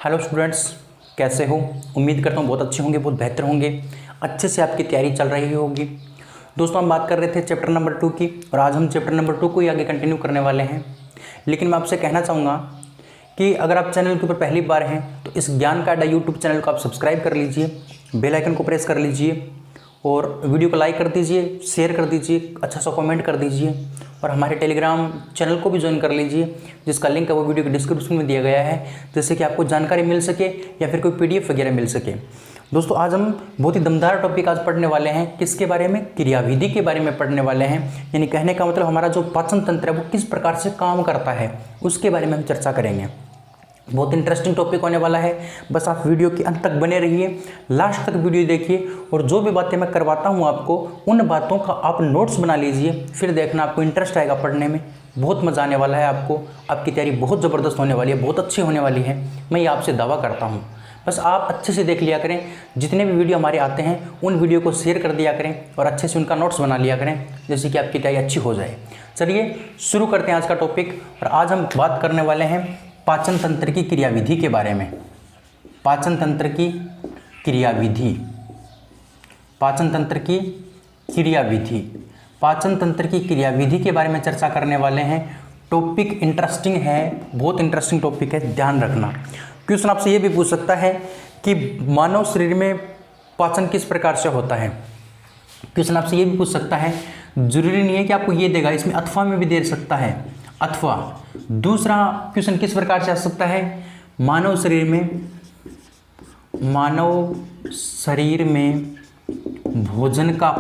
Hello students, कैसे हो? उम्मीद करता हूँ बहुत अच्छे होंगे, बहुत बेहतर होंगे, अच्छे से आपकी तैयारी चल रही होगी। दोस्तों, हम बात कर रहे थे चैप्टर नंबर 2 की और आज हम चैप्टर नंबर 2 को ही आगे कंटिन्यू करने वाले हैं। लेकिन मैं आपसे कहना चाहूँगा कि अगर आप चैनल के ऊपर पहली बार हैं तो इस ज्ञान का अड्डा यूट्यूब चैनल को आप सब्सक्राइब कर लीजिए, बेल आइकन को प्रेस कर लीजिए और वीडियो को लाइक कर दीजिए, शेयर कर दीजिए, अच्छा सा कमेंट कर दीजिए और हमारे टेलीग्राम चैनल को भी ज्वाइन कर लीजिए, जिसका लिंक है वो वीडियो के डिस्क्रिप्शन में दिया गया है, जिससे कि आपको जानकारी मिल सके या फिर कोई पीडीएफ वगैरह मिल सके। दोस्तों, आज हम बहुत ही दमदार टॉपिक आज पढ़ने वाले हैं। किसके बारे में? क्रियाविधि के बारे में पढ़ने वाले हैं। यानी कहने का मतलब हमारा जो पाचन तंत्र है वो किस प्रकार से काम करता है उसके बारे में हम चर्चा करेंगे। बहुत इंटरेस्टिंग टॉपिक होने वाला है। बस आप वीडियो के अंत तक बने रहिए, लास्ट तक वीडियो देखिए और जो भी बातें मैं करवाता हूँ आपको उन बातों का आप नोट्स बना लीजिए, फिर देखना आपको इंटरेस्ट आएगा पढ़ने में। बहुत मज़ा आने वाला है आपको, आपकी तैयारी बहुत ज़बरदस्त होने वाली है, बहुत अच्छी होने वाली है, मैं ये आपसे दावा करता हूँ। बस आप अच्छे से देख लिया करें, जितने भी वीडियो हमारे आते हैं उन वीडियो को शेयर कर दिया करें और अच्छे से उनका नोट्स बना लिया करें, जैसे कि आपकी तैयारी अच्छी हो जाए। चलिए शुरू करते हैं आज का टॉपिक। और आज हम बात करने वाले हैं पाचन तंत्र की क्रियाविधि के बारे में। पाचन तंत्र की क्रियाविधि, पाचन तंत्र की क्रियाविधि, पाचन तंत्र की क्रियाविधि के बारे में चर्चा करने वाले हैं। टॉपिक इंटरेस्टिंग है, बहुत इंटरेस्टिंग टॉपिक है, ध्यान रखना। क्वेश्चन आपसे ये भी पूछ सकता है कि मानव शरीर में पाचन किस प्रकार से होता है। क्वेश्चन आपसे ये भी पूछ सकता है, जरूरी नहीं है कि आपको ये देगा, इसमें अथवा में भी दे सकता है, अथवा। दूसरा क्वेश्चन किस प्रकार से आ सकता है, मानव शरीर में भोजन का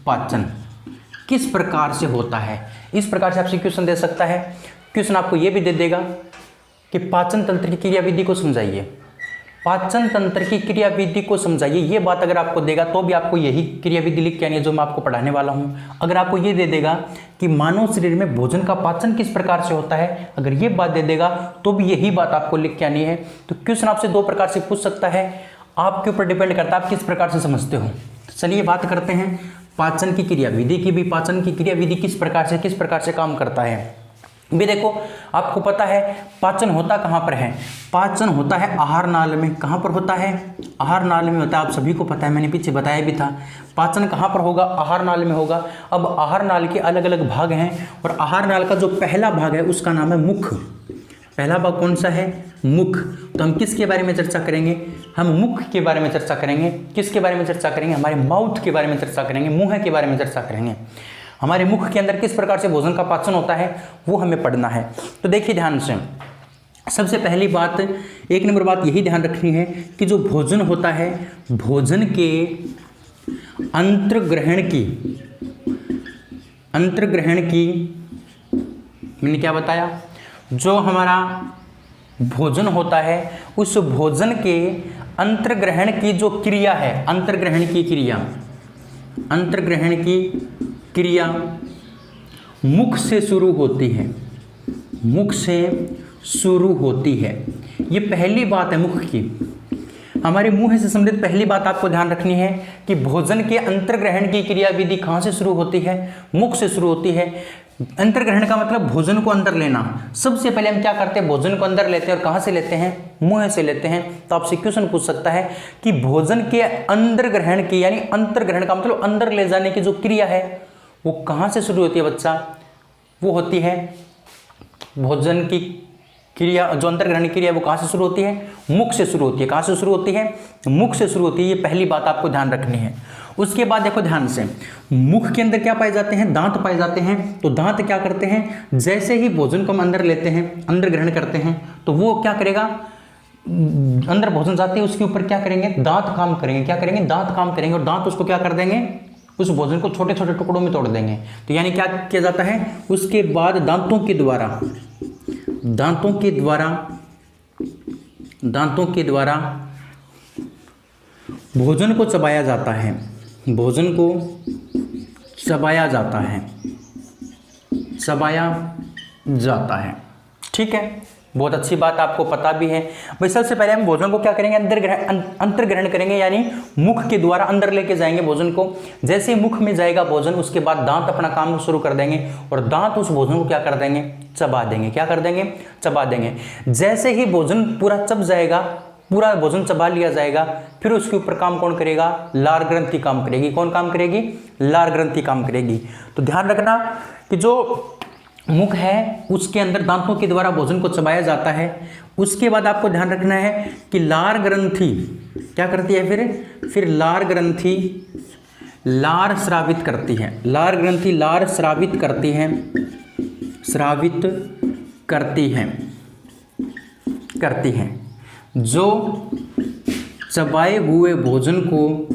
पाचन किस प्रकार से होता है। इस प्रकार से आपसे क्वेश्चन दे सकता है। क्वेश्चन आपको यह भी दे देगा कि पाचन तंत्र की क्रियाविधि को समझाइए, पाचन तंत्र की क्रियाविधि को समझाइए। ये बात अगर आपको देगा तो भी आपको यही क्रियाविधि लिख के आनी है जो मैं आपको पढ़ाने वाला हूँ। अगर आपको ये दे देगा कि मानव शरीर में भोजन का पाचन किस प्रकार से होता है, अगर ये बात दे देगा तो भी यही बात आपको लिख के आनी है। तो क्वेश्चन आपसे दो प्रकार से पूछ सकता है, आपके ऊपर डिपेंड करता है आप किस प्रकार से समझते हो। चलिए बात करते हैं पाचन की क्रियाविधि की भी। पाचन की क्रियाविधि किस प्रकार से काम करता है भी देखो, आपको पता है पाचन होता कहाँ पर है। पाचन होता है आहार नाल में। कहाँ पर होता है? आहार नाल में होता है। आप सभी को पता है, मैंने पीछे बताया भी था। पाचन कहाँ पर होगा? आहार नाल में होगा। अब आहार नाल के अलग अलग भाग हैं और आहार नाल का जो पहला भाग है उसका नाम है मुख। पहला भाग कौन सा है? मुख। तो हम किसके बारे में चर्चा करेंगे? हम मुख के बारे में चर्चा करेंगे। किसके बारे में चर्चा करेंगे? हमारे माउथ के बारे में चर्चा करेंगे, मुंह के बारे में चर्चा करेंगे। हमारे मुख के अंदर किस प्रकार से भोजन का पाचन होता है वो हमें पढ़ना है। तो देखिए ध्यान से, सबसे पहली बात, एक नंबर बात यही ध्यान रखनी है कि जो भोजन होता है, भोजन के अंतर्ग्रहण की मैंने क्या बताया, जो हमारा भोजन होता है उस भोजन के अंतर्ग्रहण की जो क्रिया है, अंतर्ग्रहण की क्रिया मुख से शुरू होती है। मुख से शुरू होती है, ये पहली बात है मुख की। हमारे मुंह से संबंधित पहली बात आपको ध्यान रखनी है कि भोजन के अंतर्ग्रहण की क्रियाविधि कहाँ से शुरू होती है? मुख से शुरू होती है। अंतर्ग्रहण का मतलब भोजन को अंदर लेना। सबसे पहले हम क्या करते हैं? भोजन को अंदर लेते हैं। और कहाँ से लेते हैं? मुंह से लेते हैं। तो आपसे क्वेश्चन पूछ सकता है कि भोजन के अंतर्ग्रहण की, यानी अंतर्ग्रहण का मतलब अंदर ले जाने की जो क्रिया है वो कहाँ से शुरू होती है बच्चा? वो होती है भोजन की क्रिया, जो अंतर्ग्रहण क्रिया है वो कहाँ से शुरू होती है? मुख से शुरू होती है। कहाँ से शुरू होती है? मुख से शुरू होती है। ये पहली बात आपको ध्यान रखनी है। उसके बाद देखो ध्यान से, मुख के अंदर क्या पाए जाते हैं? दांत पाए जाते हैं। तो दांत क्या करते हैं? जैसे ही भोजन को हम अंदर लेते हैं, अंदर ग्रहण करते हैं, तो वो क्या करेगा? अंदर भोजन जाते हैं उसके ऊपर क्या करेंगे? दांत काम करेंगे। क्या करेंगे? दांत काम करेंगे और दांत उसको क्या कर देंगे? उस भोजन को छोटे छोटे टुकड़ों में तोड़ देंगे। तो यानी क्या किया जाता है? उसके बाद दांतों के द्वारा भोजन को चबाया जाता है। भोजन को चबाया जाता है। ठीक है, बहुत अच्छी बात, आपको पता भी है। भाई सबसे पहले हम भोजन को क्या करेंगे, अंतर्ग्रहण करेंगे, यानी मुख के द्वारा अंदर लेके जाएंगे भोजन को। जैसे मुख में जाएगा भोजन, उसके बाद दांत अपना काम शुरू कर देंगे और दांत उस भोजन को क्या कर देंगे, चबा देंगे। क्या कर देंगे, चबा देंगे। जैसे ही भोजन पूरा चब जाएगा, पूरा भोजन चबा लिया जाएगा, फिर उसके ऊपर काम कौन करेगा, लार ग्रंथि काम करेगी। कौन काम करेगी, लार ग्रंथि काम करेगी। तो ध्यान रखना कि जो मुख है उसके अंदर दांतों के द्वारा भोजन को चबाया जाता है। उसके बाद आपको ध्यान रखना है कि लार ग्रंथि क्या करती है, फिर लार ग्रंथि लार स्रावित करती है। लार ग्रंथि लार स्रावित करती है, स्रावित करती है। जो चबाए हुए भोजन को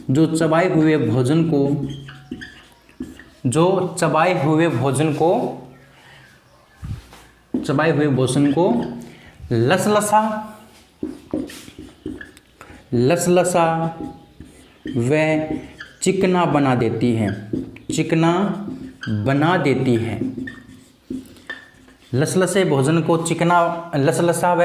जो चबाए हुए भोजन को लसलसा व चिकना बना देती है। लसलसे भोजन को चिकना, लसलसा व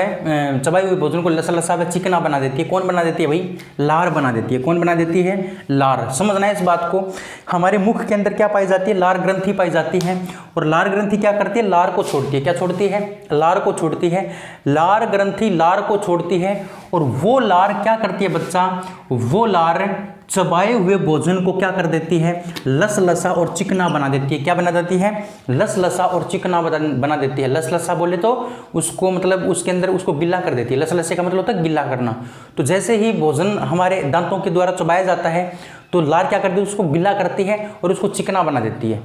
चबाई हुए भोजन को लसलसा व चिकना बना देती है। कौन बना देती है भाई, लार बना देती है। कौन बना देती है, लार। समझना है इस बात को। हमारे मुख के अंदर क्या पाई जाती है, लार ग्रंथि पाई जाती है। और लार ग्रंथि क्या करती है, लार को छोड़ती है। क्या छोड़ती है, लार को छोड़ती है। लार ग्रंथि लार को छोड़ती है और वो लार क्या करती है बच्चा, वो लार चबाए हुए भोजन को क्या कर देती है, लसलसा और चिकना बना देती है। क्या बना देती है, लसलसा और चिकना बना देती है। लसलसा बोले तो उसको मतलब उसके अंदर उसको गिल्ला कर देती है। लसलसे का मतलब होता है गिल्ला करना। तो जैसे ही भोजन हमारे दांतों के द्वारा चबाया जाता है तो लार क्या करती है, उसको गिल्ला करती है और उसको चिकना बना देती है।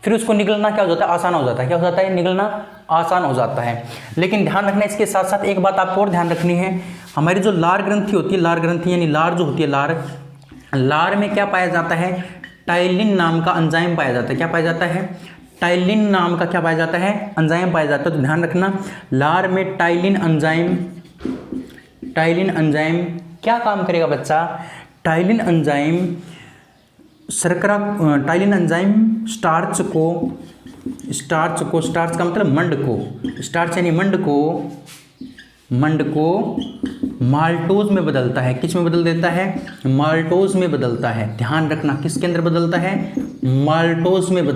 फिर उसको निगलना क्या हो जाता है, आसान हो जाता है। क्या हो जाता है, निगलना आसान हो जाता है। लेकिन ध्यान रखना इसके साथ साथ एक बात आपको और ध्यान रखनी है, हमारी जो लार ग्रंथि होती है, लार ग्रंथि यानी लार जो होती है, लार में क्या पाया जाता है, टाइलिन नाम का एंजाइम पाया जाता है। क्या पाया जाता है, टाइलिन नाम का क्या पाया जाता है, एंजाइम पाया जाता है। तो ध्यान रखना, लार में टाइलिन एंजाइम क्या काम करेगा बच्चा, टाइलिन एंजाइम स्टार्च का मतलब मंड को, स्टार्च यानी मंड को माल्टोज में बदलता है। किस में बदल देता है, माल्टोज में बदलता है। ध्यान रखना किसके अंदर बदलता है, माल्टोज में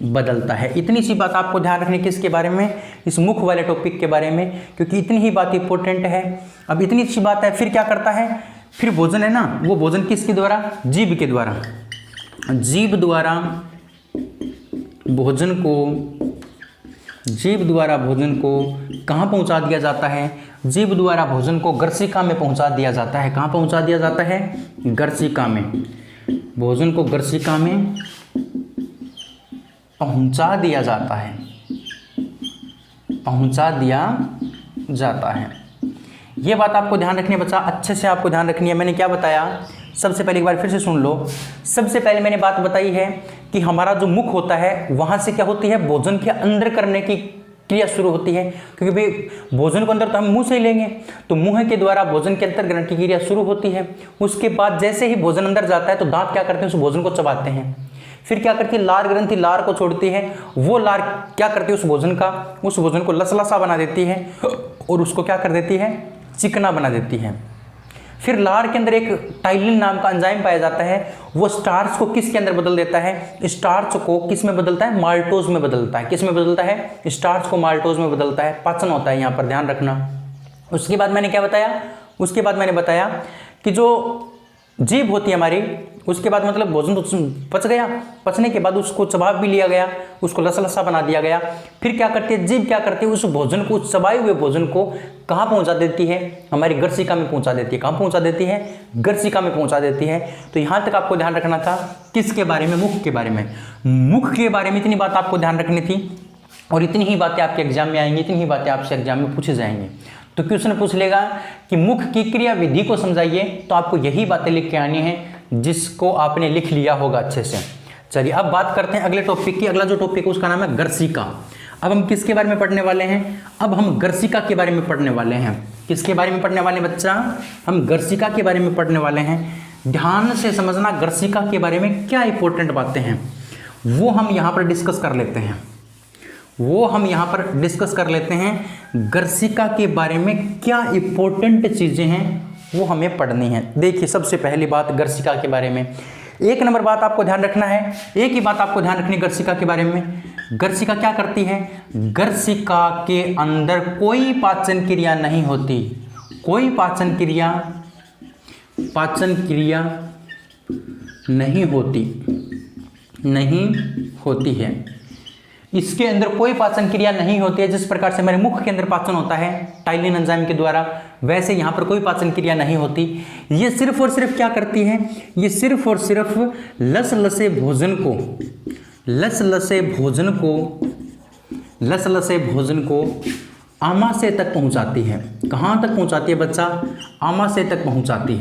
बदलता है। इतनी सी बात आपको ध्यान रखनी किसके बारे में, इस मुख वाले टॉपिक के बारे में, क्योंकि इतनी ही बात इंपॉर्टेंट है। अब इतनी सी बात है, फिर क्या करता है, फिर भोजन है ना, वो भोजन किसके द्वारा, जीभ के द्वारा। जीभ द्वारा भोजन को कहाँ पहुँचा दिया जाता है, जीभ द्वारा भोजन को गर्सिका में पहुँचा दिया जाता है। कहाँ पहुँचा दिया जाता है, गर्सिका में। भोजन को गर्सिका में पहुँचा दिया जाता है। ये बात आपको ध्यान रखनी है बच्चा, अच्छे से आपको ध्यान रखनी है। मैंने क्या बताया, सबसे पहले एक बार फिर से सुन लो। सबसे पहले मैंने बात बताई है कि हमारा जो मुख होता है वहाँ से क्या होती है, भोजन के अंदर करने की क्रिया शुरू होती है। क्योंकि भाई भोजन को अंदर तो हम मुंह से ही लेंगे, तो मुंह के द्वारा भोजन के अंदर ग्रहण की क्रिया शुरू होती है। उसके बाद जैसे ही भोजन अंदर जाता है तो दांत क्या करते हैं, उस भोजन को चबाते हैं। फिर क्या करती है, लार ग्रंथि लार को छोड़ती है। वो लार क्या करती है, उस भोजन को लसलसा बना देती है और उसको क्या कर देती है, चिकना बना देती है। फिर लार के अंदर एक टाइलिन नाम का एंजाइम पाया जाता है, वो स्टार्च को किसके अंदर बदल देता है, स्टार्च को किस में बदलता है, माल्टोज में बदलता है। किस में बदलता है, स्टार्च को माल्टोज में बदलता है। पाचन होता है यहाँ पर, ध्यान रखना। उसके बाद मैंने क्या बताया, उसके बाद मैंने बताया कि जो जीभ होती है हमारी, उसके बाद मतलब भोजन तो पच गया, पचने के बाद उसको चबा भी लिया गया, उसको लसलसा बना दिया गया। फिर क्या करती है, जीभ क्या करती है, उस भोजन को, उस चबाए हुए भोजन को कहाँ पहुँचा देती है, हमारी गर्सिका में पहुँचा देती है। कहाँ पहुँचा देती है, गर्सिका में पहुँचा देती है। तो यहाँ तक आपको ध्यान रखना था, किसके बारे में, मुख के बारे में। मुख के बारे में इतनी बात आपको ध्यान रखनी थी और इतनी ही बातें आपके एग्जाम में आएंगी, इतनी ही बातें आपसे एग्जाम में पूछी जाएंगी। तो क्वेश्चन पूछ लेगा कि मुख की क्रिया विधि को समझाइए, तो आपको यही बातें लिख के आनी है जिसको आपने लिख लिया होगा अच्छे से। चलिए अब बात करते हैं अगले टॉपिक की। अगला जो टॉपिक है उसका नाम है गर्सिका। अब हम किसके बारे में पढ़ने वाले हैं, अब हम गर्सिका के बारे में पढ़ने वाले हैं। किसके बारे में पढ़ने वाले हैं बच्चा, हम गर्सिका के बारे में पढ़ने वाले हैं। ध्यान से समझना, गर्सिका के बारे में क्या इंपॉर्टेंट बातें हैं वो हम यहाँ पर डिस्कस कर लेते हैं। वो हम यहाँ पर डिस्कस कर लेते हैं। गर्सिका के बारे में क्या इंपॉर्टेंट चीज़ें हैं वो हमें पढ़नी है। देखिए सबसे पहली बात गर्सिका के बारे में, एक नंबर बात आपको ध्यान रखना है, एक ही बात आपको ध्यान रखनी है गर्सिका के बारे में। गर्सिका क्या करती है? गर्सिका के अंदर कोई पाचन क्रिया नहीं होती, कोई पाचन क्रिया नहीं होती है। इसके अंदर कोई पाचन क्रिया नहीं होती है। जिस प्रकार से हमारे मुख के अंदर पाचन होता है टाइलिन एंजाइम के द्वारा, वैसे यहाँ पर कोई पाचन क्रिया नहीं होती। ये सिर्फ और सिर्फ क्या करती है? ये सिर्फ और सिर्फ लसलसे भोजन को आमाशय तक पहुँचाती है। कहाँ तक पहुँचाती है बच्चा? आमाशय तक पहुँचाती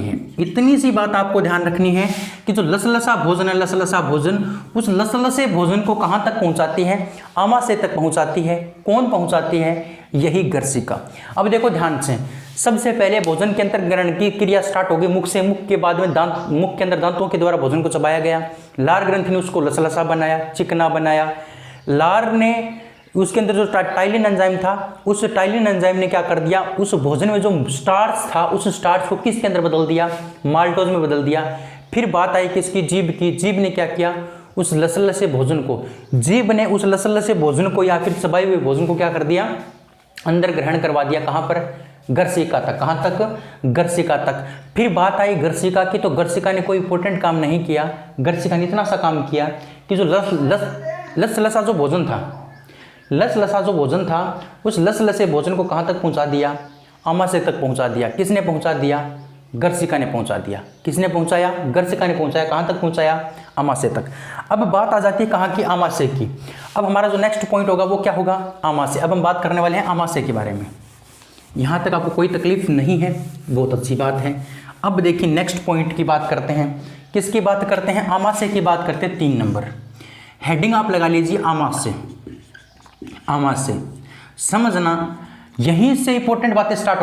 है। इतनी सी बात आपको ध्यान रखनी है कि जो लसलसा भोजन है, लसलसा भोजन, उस लसलसे भोजन को कहाँ तक पहुँचाती है? आमाशय तक पहुँचाती है। कौन पहुँचाती है? यही गर्सिका। अब देखो ध्यान से, सबसे पहले भोजन के अंतर ग्रहण की क्रिया स्टार्ट होगी मुख से। मुख के बाद में दांत, मुख के अंदर दांतों के द्वारा भोजन को चबाया गया। लार ग्रंथि ने उसको लसलसा बनाया, चिकना बनाया। लार ने उसके अंदर जो टाइलिन एंजाइम था, उस टाइलिन एंजाइम ने क्या कर दिया? उस भोजन में जो स्टार्च था, उस स्टार्च को किसके अंदर बदल दिया? माल्टोज में बदल दिया। फिर बात आई किसकी? जीभ की। जीभ ने क्या किया? उस लसलसे भोजन को, जीभ ने उस लसलसे भोजन को या फिर चबाए हुए भोजन को क्या कर दिया? अंदर ग्रहण करवा दिया। कहाँ पर? गर्सिका तक। कहाँ तक? गर्सिका तक। फिर बात आई गर्सिका की, तो गर्सिका ने कोई इंपॉर्टेंट काम नहीं किया। गर्सिका ने इतना सा काम किया कि जो लसलसा जो भोजन था, उस लसलसे भोजन को कहाँ तक पहुँचा दिया? आमाशय तक पहुँचा दिया। किसने पहुँचा दिया? गर्सिका ने पहुँचा दिया। किसने पहुँचाया? गर्सिका ने पहुँचाया। कहाँ तक पहुँचाया? आमाशय तक। अब बात आ जाती है कहाँ की? आमाशय की। अब हमारा जो नेक्स्ट पॉइंट होगा वो क्या होगा? आमाशय। अब हम बात करने वाले हैं आमाशय के बारे में। यहाँ तक आपको कोई तकलीफ नहीं है, बहुत अच्छी बात है। अब देखिए नेक्स्ट पॉइंट की बात करते हैं। किसकी बात करते हैं? आमाशय की बात करते हैं। 3 नंबर हेडिंग आप लगा लीजिए, आमाशय। आमाशय समझना, यहीं से इंपॉर्टेंट बातें स्टार्ट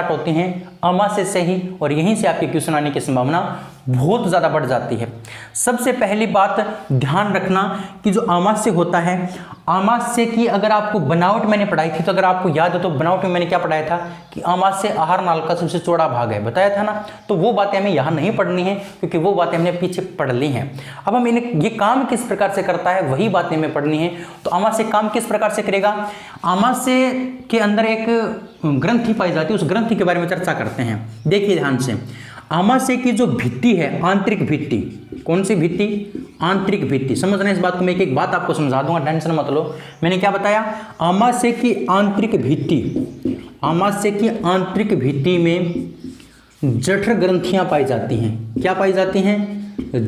होती हैं, आमाशय से ही, और यहीं से आपके क्वेश्चन आने की संभावना बहुत ज़्यादा बढ़ जाती है। सबसे पहली बात ध्यान रखना कि जो आमाशय होता है, आमाशय की अगर आपको बनावट मैंने पढ़ाई थी, तो अगर आपको याद है तो बनावट में मैंने क्या पढ़ाया था कि आमाशय आहार नाल का सबसे चौड़ा भाग है, बताया था ना। तो वो बातें हमें यहाँ नहीं पढ़नी है क्योंकि वो बातें हमने पीछे पढ़ ली हैं। अब हम इन्हें, ये काम किस प्रकार से करता है वही बातें हमें पढ़नी है। तो आमाशय काम किस प्रकार से करेगा? आमाशय के अंदर एक ग्रंथि पाई जाती है, उस ग्रंथि के बारे में चर्चा करते हैं। देखिए ध्यान से, आमाशय की जो भित्ति है, आंतरिक भित्ति, कौन सी भित्ति? आंतरिक भित्ति। समझना इस बात को, मैं एक एक बात आपको समझा दूंगा, टेंशन मत लो। मैंने क्या बताया? आमाशय की आंतरिक भित्ति में जठर ग्रंथियां पाई जाती हैं। क्या पाई जाती हैं?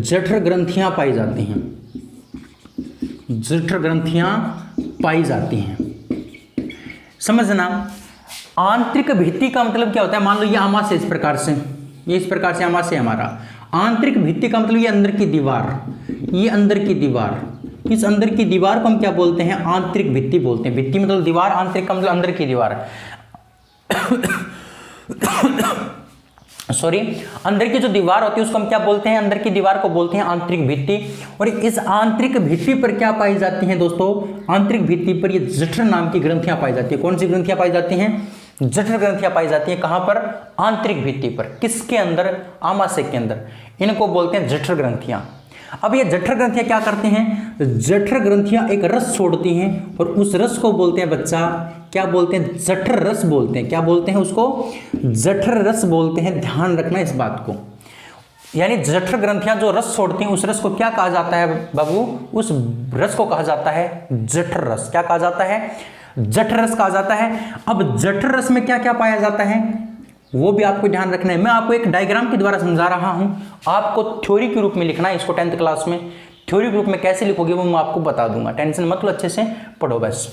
जठर ग्रंथियां पाई जाती हैं। समझना, आंतरिक भित्ति का मतलब क्या होता है? मान लो ये आमाशय इस प्रकार से, ये इस प्रकार से आमाशय हमारा। आंतरिक भित्ति का मतलब ये अंदर की दीवार, ये अंदर की दीवार। इस अंदर की दीवार को हम क्या बोलते हैं? आंतरिक भित्ति बोलते हैं। भित्ति मतलब दीवार, आंतरिक का मतलब अंदर की दीवार। सॉरी, अंदर की जो दीवार होती है उसको हम क्या बोलते हैं? अंदर की दीवार को बोलते हैं आंतरिक भित्ति। और इस आंतरिक भित्ति पर क्या पाई जाती हैं दोस्तों? आंतरिक भित्ति पर ये जठर नाम की ग्रंथियां पाई जाती है। कौन सी ग्रंथियां पाई जाती हैं? जठर ग्रंथियां पाई जाती हैं। कहां पर? आंतरिक भित्ति पर। किसके अंदर? आमाशय के अंदर। इनको बोलते हैं जठर ग्रंथियां। अब ये जठर ग्रंथियां क्या करती हैं? जठर ग्रंथियां एक रस छोड़ती हैं और उस रस को बोलते हैं बच्चा, क्या बोलते हैं? जठर रस बोलते हैं। क्या बोलते हैं उसको? जठर रस बोलते हैं। ध्यान रखना इस बात को। यानी जठर ग्रंथियां जो रस छोड़ती हैं, उस रस को क्या कहा जाता है बाबू? उस रस को कहा जाता है जठर रस। क्या कहा जाता है? जठर रस कहा जाता है। अब जठर रस में क्या क्या पाया जाता है वो भी आपको ध्यान रखना है। मैं आपको एक डायग्राम के द्वारा समझा रहा हूं, आपको थ्योरी के रूप में लिखना है इसको। 10th क्लास में थ्योरी के रूप में कैसे लिखोगे वो मैं आपको बता दूंगा, टेंशन मत लो, अच्छे से पढ़ो बस।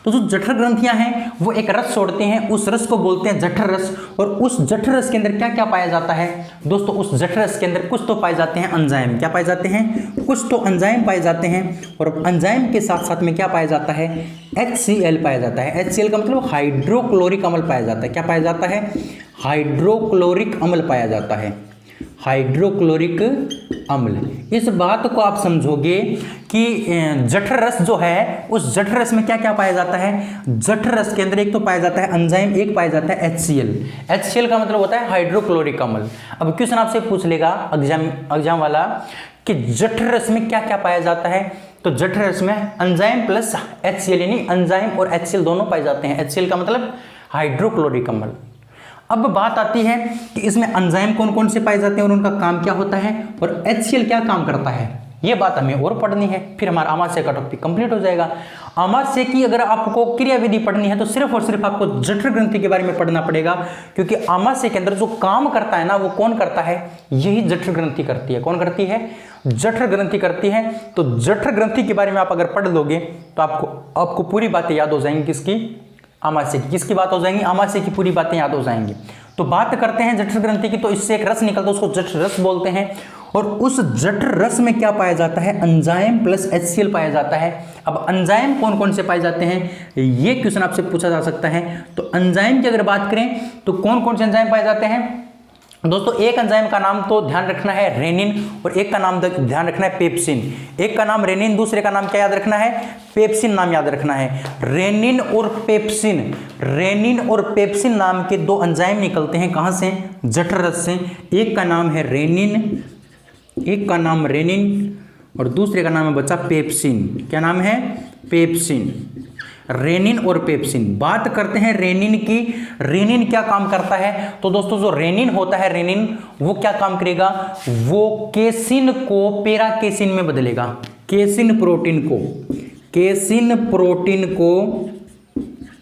तो जो जठर ग्रंथियां हैं वो एक रस छोड़ती हैं, उस रस को बोलते हैं जठर रस। और उस जठर रस के अंदर क्या क्या पाया जाता है दोस्तों? उस जठर रस के अंदर कुछ तो पाए जाते हैं एंजाइम। क्या पाए जाते हैं? कुछ तो एंजाइम पाए जाते हैं। और एंजाइम के साथ साथ में क्या पाया जाता है? HCl पाया जाता है। HCl का मतलब हाइड्रोक्लोरिक अम्ल पाया जाता है। क्या पाया जाता है? हाइड्रोक्लोरिक अम्ल पाया जाता है। हाइड्रोक्लोरिक अम्ल। इस बात को आप समझोगे कि जठर रस जो है, उस जठर रस में क्या क्या पाया जाता है। जठर रस के अंदर एक तो पाया जाता है एंजाइम, एक पाया जाता है HCl। HCl का मतलब होता है हाइड्रोक्लोरिक अम्ल। अब क्वेश्चन आपसे पूछ लेगा एग्जाम वाला कि जठर रस में क्या क्या पाया जाता है, तो जठर रस में एंजाइम प्लस HCl, यानी एंजाइम और HCl दोनों पाए जाते हैं। HCl का मतलब हाइड्रोक्लोरिक अम्ल। अब बात आती है कि इसमें एंजाइम कौन कौन से पाए जाते हैं और उनका काम क्या होता है, और HCl क्या काम करता है, ये बात हमें और पढ़नी है, फिर हमारा आमाशय का टॉपिक कंप्लीट हो जाएगा। आमाशय की अगर आपको क्रियाविधि पढ़नी है तो सिर्फ और सिर्फ आपको जठर ग्रंथि के बारे में पढ़ना पड़ेगा, क्योंकि आमाशय के अंदर जो काम करता है ना, वो कौन करता है, यही जठर ग्रंथि करती है। कौन करती है, जठर ग्रंथि करती है। तो जठर ग्रंथि के बारे में आप अगर पढ़ लोगे तो आपको पूरी बातें याद हो जाएंगी। किसकी, आमाशय की। किसकी बात हो जाएंगी, आमाशय की पूरी बातें याद हो जाएंगी। तो बात करते हैं जठर ग्रंथि की, तो इससे एक रस निकलता है, उसको जठर रस बोलते हैं। और उस जठर रस में क्या पाया जाता है, एंजाइम प्लस HCl पाया जाता है। अब एंजाइम कौन कौन से पाए जाते हैं, ये क्वेश्चन आपसे पूछा जा सकता है। तो एंजाइम की अगर बात करें तो कौन कौन से एंजाइम पाए जाते हैं दोस्तों, एक एंजाइम का नाम तो ध्यान रखना है रेनिन, और एक का नाम ध्यान रखना है पेप्सिन। एक का नाम रेनिन, दूसरे का नाम क्या याद रखना है, पेप्सिन नाम याद रखना है। रेनिन और पेप्सिन, रेनिन और पेप्सिन नाम के दो एंजाइम निकलते हैं। कहां से, जठर रस से। एक का नाम है रेनिन, एक का नाम रेनिन और दूसरे का नाम है बच्चा पेप्सिन। क्या नाम है, पेप्सिन। रेनिन और पेप्सिन। बात करते हैं रेनिन की। रेनिन क्या काम करता है, तो दोस्तों जो रेनिन होता है, रेनिन वो क्या काम करेगा, वो केसिन को पेरा केसिन में बदलेगा। केसिन प्रोटीन को, केसिन प्रोटीन को,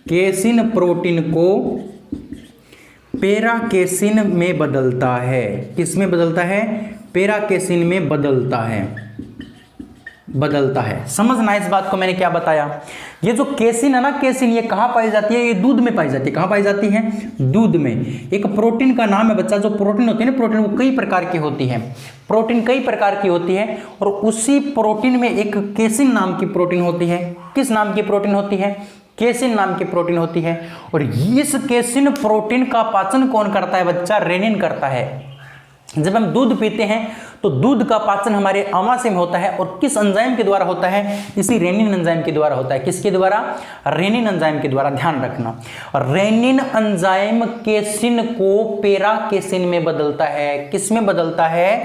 केसिन प्रोटीन को पेरा केसिन में बदलता है। किस में बदलता है, पेरा केसिन में बदलता है, बदलता है। समझना इस बात को, मैंने क्या बताया। ये जो केसिन है ना, केसिन ये कहाँ पाई जाती है, ये दूध में पाई जाती है। कहाँ पाई जाती है, दूध में। एक प्रोटीन का नाम है बच्चा, जो प्रोटीन होती है ना, प्रोटीन वो कई प्रकार की होती है। प्रोटीन कई प्रकार की होती है और उसी प्रोटीन में एक केसिन नाम की प्रोटीन होती है। किस नाम की प्रोटीन होती है, केसिन नाम की प्रोटीन होती है। और इस केसिन प्रोटीन का पाचन कौन करता है बच्चा, रेनिन करता है। जब हम दूध पीते हैं तो दूध का पाचन हमारे आमाशय में होता है, और किस एंजाइम के द्वारा होता है, इसी रेनिन एंजाइम के द्वारा होता है। किसके द्वारा, रेनिन एंजाइम के द्वारा। ध्यान रखना, रेनिन एंजाइम केसिन को पेरा केसिन में बदलता है। किस में बदलता है,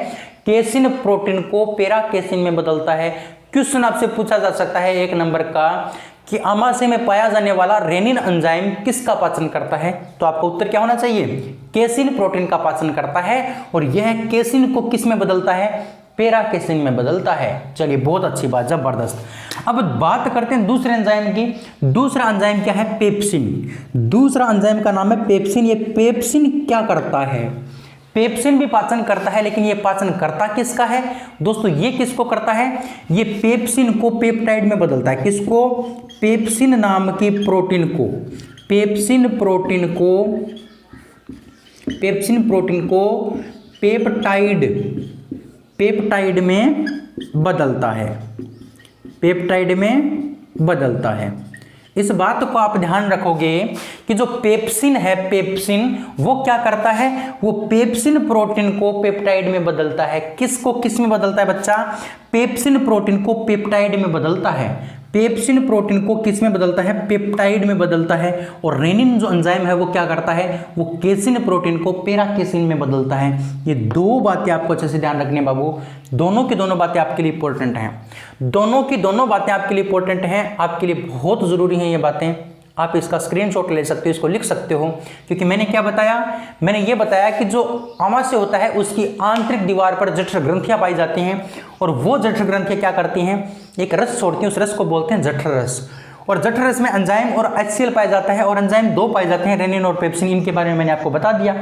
केसिन प्रोटीन को पेरा केसिन में बदलता है। क्वेश्चन आपसे पूछा जा सकता है 1 नंबर का कि आमाशय में पाया जाने वाला रेनिन एंजाइम किसका पाचन करता है, तो आपका उत्तर क्या होना चाहिए, केसिन प्रोटीन का पाचन करता है। और यह केसिन को किस में बदलता है, पेरा केसिन में बदलता है। चलिए, बहुत अच्छी बात, जबरदस्त। अब बात करते हैं दूसरे एंजाइम की। दूसरा एंजाइम क्या है, पेप्सिन। दूसरा एंजाइम का नाम है पेप्सिन। ये पेप्सिन क्या करता है, पेप्सिन भी पाचन करता है, लेकिन ये पाचन करता किसका है दोस्तों, ये किसको करता है, ये पेप्सिन को पेप्टाइड में बदलता है। किसको, पेप्सिन नाम की प्रोटीन को, पेप्सिन प्रोटीन को, पेप्सिन प्रोटीन को पेप्टाइड, पेप्टाइड में बदलता है, पेप्टाइड में बदलता है। इस बात को आप ध्यान रखोगे कि जो पेप्सिन है, पेप्सिन वो क्या करता है, वो पेप्सिन प्रोटीन को पेप्टाइड में बदलता है। किसको किस में बदलता है बच्चा, पेप्सिन प्रोटीन को पेप्टाइड में बदलता है। पेप्सिन प्रोटीन को किस में बदलता है, पेप्टाइड में बदलता है। और रेनिन जो एंजाइम है वो क्या करता है, वो केसिन प्रोटीन को पेरा केसिन में बदलता है। ये दो बातें आपको अच्छे से ध्यान रखनी है बाबू, दोनों की दोनों बातें आपके लिए इंपॉर्टेंट हैं, दोनों की दोनों बातें आपके लिए इंपॉर्टेंट हैं, आपके लिए बहुत जरूरी हैं ये बातें। आप इसका स्क्रीनशॉट ले सकते हो, इसको लिख सकते हो, क्योंकि मैंने क्या बताया, मैंने ये बताया कि जो आमाशय होता है उसकी आंतरिक दीवार पर जठर ग्रंथियां पाई जाती हैं, और वो जठर ग्रंथियां क्या करती हैं, एक रस छोड़ती हैं, उस रस को बोलते हैं जठर रस। और जठर रस में एंजाइम और HCl पाया जाता है, और एंजाइम दो पाए जाते हैं, रेनिन और पेप्सिन। इनके बारे में मैंने आपको बता दिया।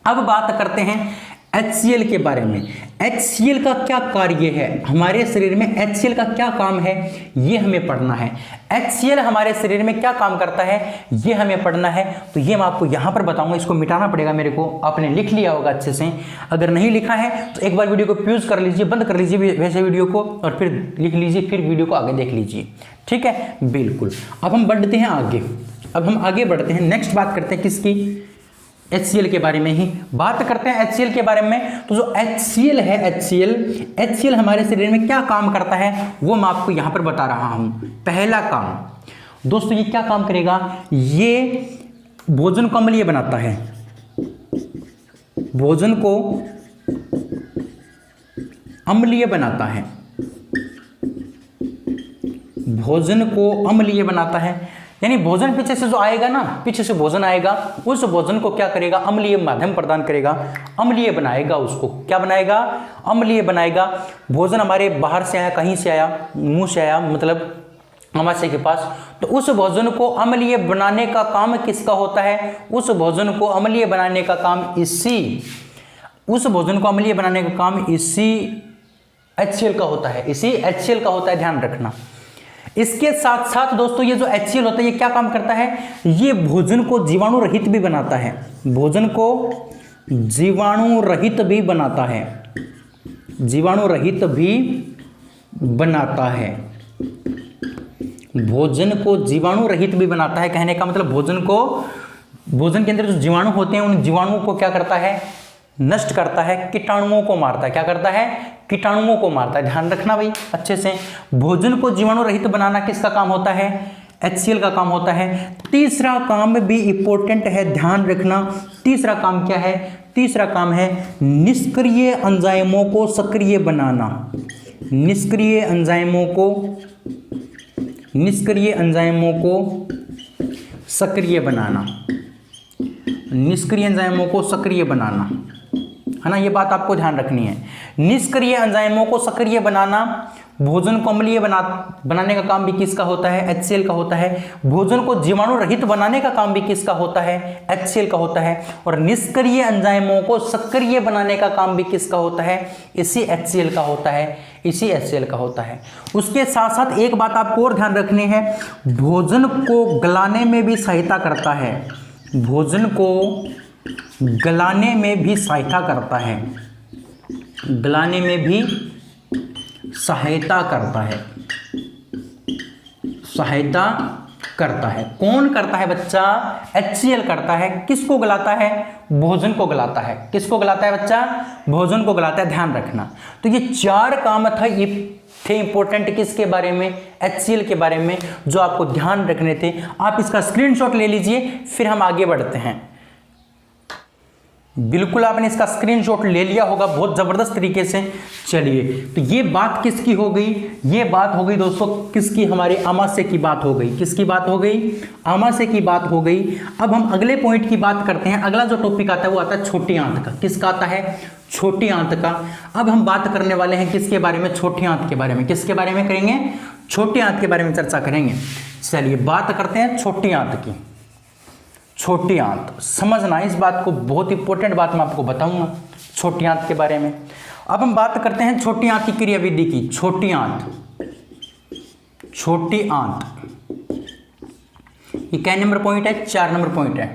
अब बात करते हैं HCl के बारे में। HCl का क्या कार्य है, हमारे शरीर में HCl का क्या काम है, ये हमें पढ़ना है। HCl हमारे शरीर में क्या काम करता है, ये हमें पढ़ना है। तो ये मैं आपको यहाँ पर बताऊंगा, इसको मिटाना पड़ेगा मेरे को। आपने लिख लिया होगा अच्छे से, अगर नहीं लिखा है तो एक बार वीडियो को पॉज कर लीजिए, बंद कर लीजिए वैसे वीडियो को, और फिर लिख लीजिए, फिर वीडियो को आगे देख लीजिए, ठीक है, बिल्कुल। अब हम बढ़ते हैं आगे, अब हम आगे बढ़ते हैं, नेक्स्ट बात करते हैं किसकी, HCl के बारे में ही बात करते हैं। HCl के बारे में तो जो HCl है, HCl हमारे शरीर में क्या काम करता है वो मैं आपको यहां पर बता रहा हूं। पहला काम दोस्तों, ये क्या काम करेगा, ये भोजन को अम्लीय बनाता है, भोजन को अम्लीय बनाता है, भोजन को अम्लीय बनाता है। यानी भोजन पीछे से जो आएगा ना, पीछे से भोजन आएगा, उस भोजन को क्या करेगा, अम्लीय माध्यम प्रदान करेगा, अम्लीय बनाएगा, उसको क्या बनाएगा, अम्लीय बनाएगा। भोजन हमारे बाहर से आया, कहीं से आया, मुंह से आया, मतलब आमाशय के पास, तो उस भोजन को अम्लीय बनाने का काम किसका होता है, उस भोजन को अम्लीय बनाने का काम उस भोजन को अम्लीय बनाने का काम इसी HCl का होता है, इसी HCl का होता है, ध्यान रखना। इसके साथ साथ दोस्तों ये जो HCl होता है ये क्या काम करता है, ये भोजन को जीवाणु रहित भी बनाता है, भोजन को जीवाणु रहित भी बनाता है, जीवाणु रहित भी बनाता है, भोजन को जीवाणु रहित भी बनाता है। कहने का मतलब भोजन के अंदर जो जीवाणु होते हैं उन जीवाणुओं को क्या करता है, नष्ट करता है, कीटाणुओं को मारता है। क्या करता है, कीटाणुओं को मारता है। ध्यान रखना भाई अच्छे से, भोजन को जीवाणु रहित बनाना किसका काम होता है, HCl का काम होता है। तीसरा काम भी इंपॉर्टेंट है, ध्यान रखना। तीसरा काम क्या है, तीसरा काम है निष्क्रिय एंजाइमों को सक्रिय बनाना, निष्क्रिय एंजाइमों को सक्रिय बनाना, निष्क्रिय एंजाइमों को सक्रिय बनाना, है ना, ये बात आपको ध्यान रखनी है। निष्क्रिय एंजाइमों को सक्रिय बनाना, भोजन को अम्लीय बनाने का काम भी किसका होता है, HCl का होता है। भोजन को जीवाणु रहित बनाने का काम भी किसका होता है, HCl का होता है। और निष्क्रिय एंजाइमों को सक्रिय बनाने का काम भी किसका होता है, इसी HCl का होता है, इसी HCl का होता है। उसके साथ साथ एक बात आपको और ध्यान रखनी है, भोजन को गलाने में भी सहायता करता है, भोजन को गलाने में भी सहायता करता है, गलाने में भी सहायता करता है, सहायता करता है। कौन करता है बच्चा, HCl करता है। किसको गलाता है, भोजन को गलाता है। किसको गलाता है बच्चा, भोजन को गलाता है, ध्यान रखना। तो ये 4 काम था, ये थे इंपॉर्टेंट किसके बारे में, HCl के बारे में, जो आपको ध्यान रखने थे। आप इसका स्क्रीनशॉट ले लीजिए, फिर हम आगे बढ़ते हैं। बिल्कुल आपने इसका स्क्रीनशॉट ले लिया होगा बहुत ज़बरदस्त तरीके से। चलिए, तो ये बात किसकी हो गई, ये बात हो गई दोस्तों किसकी, हमारे आमाशय की बात हो गई। किसकी बात हो गई, आमाशय की बात हो गई। अब हम अगले पॉइंट की बात करते हैं। अगला जो टॉपिक आता है वो आता है छोटी आंत का। किसका आता है, छोटी आंत का। अब हम बात करने वाले हैं किसके बारे में, छोटी आंत के बारे में। किसके बारे में करेंगे, छोटी आंत के बारे में चर्चा करेंगे। चलिए बात करते हैं छोटी आंत की। छोटी आंत समझना, इस बात को, बहुत इंपॉर्टेंट बात मैं आपको बताऊंगा छोटी आंत के बारे में। अब हम बात करते हैं छोटी आंत की क्रियाविधि की। छोटी आंत, छोटी आंत, ये क्या नंबर पॉइंट है, 4 नंबर पॉइंट है।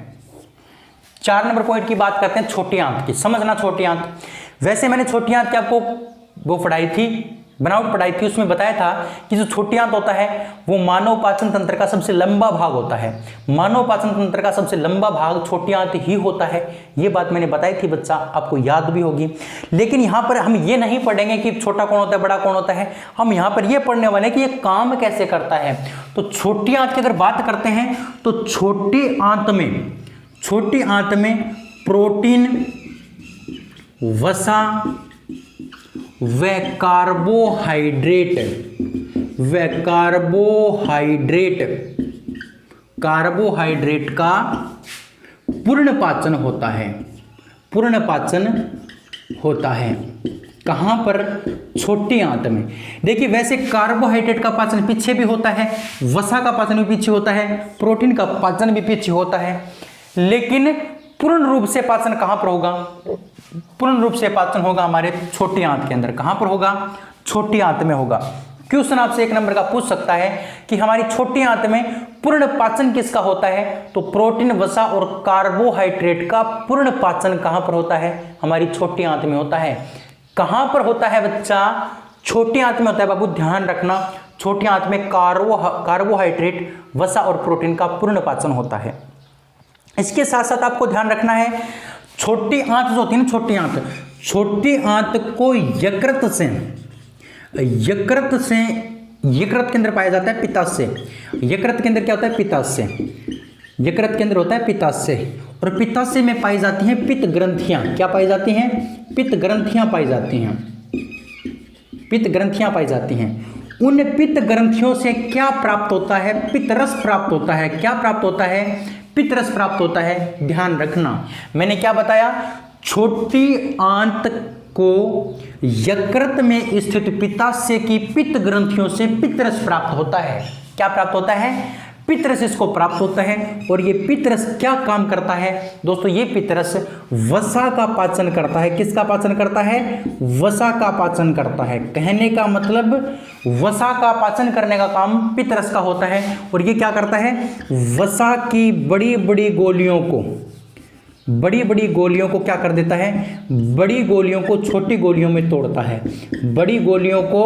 4 नंबर पॉइंट की बात करते हैं छोटी आंत की। समझना छोटी आंत, वैसे मैंने छोटी आंत की आपको वो पढ़ाई थी, बनावट पढ़ाई थी, उसमें बताया था कि जो छोटी आंत होता है वो मानव पाचन तंत्र का सबसे लंबा भाग होता है। मानव पाचन तंत्र का सबसे लंबा भाग छोटी आंत ही होता है। ये बात मैंने बताई थी बच्चा, आपको याद भी होगी। लेकिन यहाँ पर हम ये नहीं पढ़ेंगे कि छोटा कौन होता है, बड़ा कौन होता है। हम यहाँ पर ये पढ़ने वाले हैं कि ये काम कैसे करता है। तो छोटी आंत की अगर बात करते हैं तो छोटी आंत में प्रोटीन, वसा व कार्बोहाइड्रेट का पूर्ण पाचन होता है। पूर्ण पाचन होता है कहाँ पर, छोटी आंत में। देखिए वैसे कार्बोहाइड्रेट का पाचन पीछे भी होता है, वसा का पाचन भी पीछे होता है, प्रोटीन का पाचन भी पीछे होता है, लेकिन पूर्ण रूप से पाचन कहाँ पर होगा, पूर्ण रूप से पाचन होगा हमारे छोटी आंत के अंदर। कहां पर होगा, छोटी आंत में होगा। क्वेश्चन आपसे 1 नंबर का पूछ सकता है कि हमारी छोटी आंत में पूर्ण पाचन किसका होता है, तो प्रोटीन, वसा और कार्बोहाइड्रेट का पूर्ण पाचन कहां पर होता है, हमारी छोटी आंत में होता है। कहां पर होता है बच्चा, छोटी आंत में होता है बाबू, ध्यान रखना। छोटी आंत में कार्बोहाइड्रेट, वसा और प्रोटीन का पूर्ण पाचन होता है। इसके साथ साथ आपको ध्यान रखना है, छोटी आंत जो होती है ना, छोटी आंत को यकृत के अंदर पाया जाता है पित्ताशय। यकृत के अंदर क्या होता है? पित्ताशय। यकृत के अंदर होता है पित्ताशय, और पित्ताशय में पाई जाती हैं पित्त ग्रंथियां। क्या पाई जाती हैं? पित्त ग्रंथियां पाई जाती हैं। पित्त ग्रंथियां पाई जाती हैं। उन पित्त ग्रंथियों से क्या प्राप्त होता है? पित्तरस प्राप्त होता है। क्या प्राप्त होता है? पित्तरस प्राप्त होता है। ध्यान रखना, मैंने क्या बताया? छोटी आंत को यकृत में स्थित पित्ताशय की पित्त ग्रंथियों से पित्तरस प्राप्त होता है। क्या प्राप्त होता है? पित्तरस इसको प्राप्त होता है। और ये पित्तरस क्या काम करता है दोस्तों? ये पित्तरस वसा का पाचन करता है। किसका पाचन करता है? वसा का पाचन करता है। कहने का मतलब वसा का पाचन करने का काम पित्तरस का होता है। और ये क्या करता है? वसा की बड़ी बड़ी गोलियों को क्या कर देता है? बड़ी गोलियों को छोटी गोलियों में तोड़ता है। बड़ी गोलियों को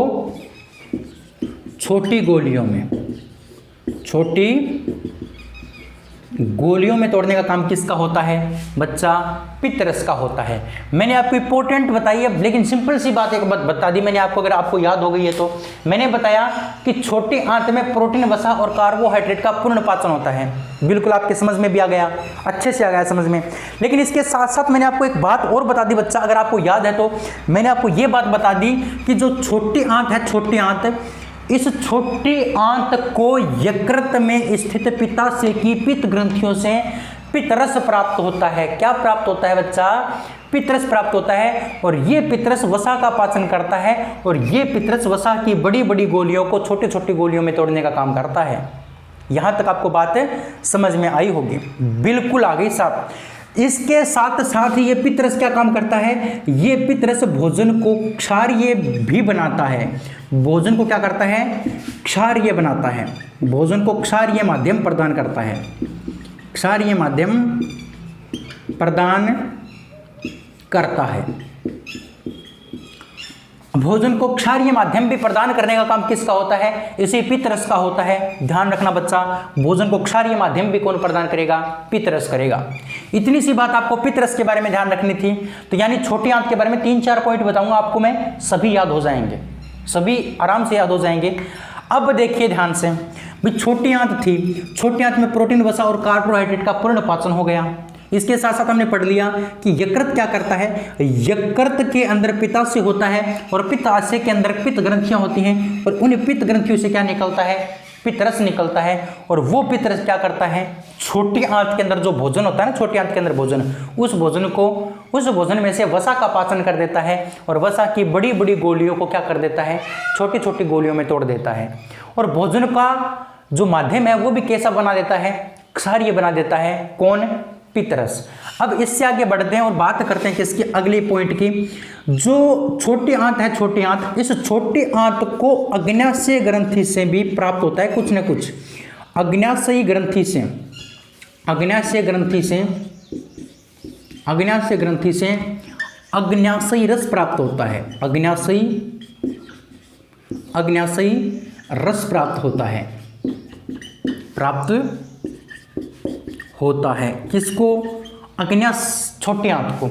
छोटी गोलियों में तोड़ने का काम किसका होता है बच्चा? पित्तरस का होता है। मैंने आपको इंपॉर्टेंट बताई है, लेकिन सिंपल सी बात एक बता दी मैंने आपको, अगर आपको याद हो गई है तो। मैंने बताया कि छोटी आंत में प्रोटीन, वसा और कार्बोहाइड्रेट का पूर्ण पाचन होता है। बिल्कुल आपके समझ में भी आ गया, अच्छे से आ गया समझ में। लेकिन इसके साथ साथ मैंने आपको एक बात और बता दी बच्चा, अगर आपको याद है तो। मैंने आपको ये बात बता दी कि जो छोटी आंत है, छोटी आंत, इस छोटी आंत को यकृत में स्थित पित्ताशय की पित्त ग्रंथियों से पित्तरस प्राप्त होता है। क्या प्राप्त होता है बच्चा? पित्तरस प्राप्त होता है। और ये पित्तरस वसा का पाचन करता है, और ये पित्तरस वसा की बड़ी बड़ी गोलियों को छोटी छोटी गोलियों में तोड़ने का काम करता है। यहां तक आपको बात समझ में आई होगी, बिल्कुल आ गई साहब। इसके साथ साथ ये पित्तरस क्या काम करता है? ये पित्तरस भोजन को क्षारीय भी बनाता है। भोजन को क्या करता है? क्षारीय बनाता है। भोजन को क्षारीय माध्यम प्रदान करता है। क्षारीय माध्यम प्रदान करता है। भोजन को क्षारीय माध्यम भी प्रदान करने का काम किसका होता है? इसी पित्तरस का होता है। ध्यान रखना बच्चा, भोजन को क्षारीय माध्यम भी कौन प्रदान करेगा? पित्तरस करेगा। इतनी सी बात आपको पित्तरस के बारे में ध्यान रखनी थी। तो यानी छोटी आंत के बारे में 3-4 पॉइंट बताऊंगा आपको मैं, सभी याद हो जाएंगे, सभी आराम से याद हो जाएंगे। अब देखिए ध्यान से, भाई छोटी आंत थी, छोटी आंत में प्रोटीन, वसा और कार्बोहाइड्रेट का पूर्ण पाचन हो गया। इसके साथ साथ हमने पढ़ लिया कि यकृत क्या करता है? यकृत के अंदर पित्ताशय होता है, और पित्ताशय के अंदर पित्त ग्रंथियां होती हैं, और उन पित्त ग्रंथियों से क्या निकलता है? पित्तरस निकलता है। और वो पित्तरस क्या करता है? छोटी आंत के अंदर जो भोजन होता है ना, छोटी आंत के अंदर भोजन, उस भोजन में से वसा का पाचन कर देता है, और वसा की बड़ी बड़ी गोलियों को क्या कर देता है? छोटी छोटी गोलियों में तोड़ देता है। और भोजन का जो माध्यम है वो भी कैसा बना देता है? क्षारीय बना देता है। कौन? पित्तरस। अब इससे आगे बढ़ते हैं और बात करते हैं किसकी? अगली पॉइंट की। जो छोटी आंत है, छोटी आंत, इस छोटी आंत को अग्न्याशय ग्रंथि से भी प्राप्त होता है कुछ न कुछ। अग्न्याशयी ग्रंथि से, अग्न्याशय ग्रंथि से अग्न्याशयी रस प्राप्त होता है। अग्न्याशयी रस प्राप्त होता है। किसको? छोटी आंत को।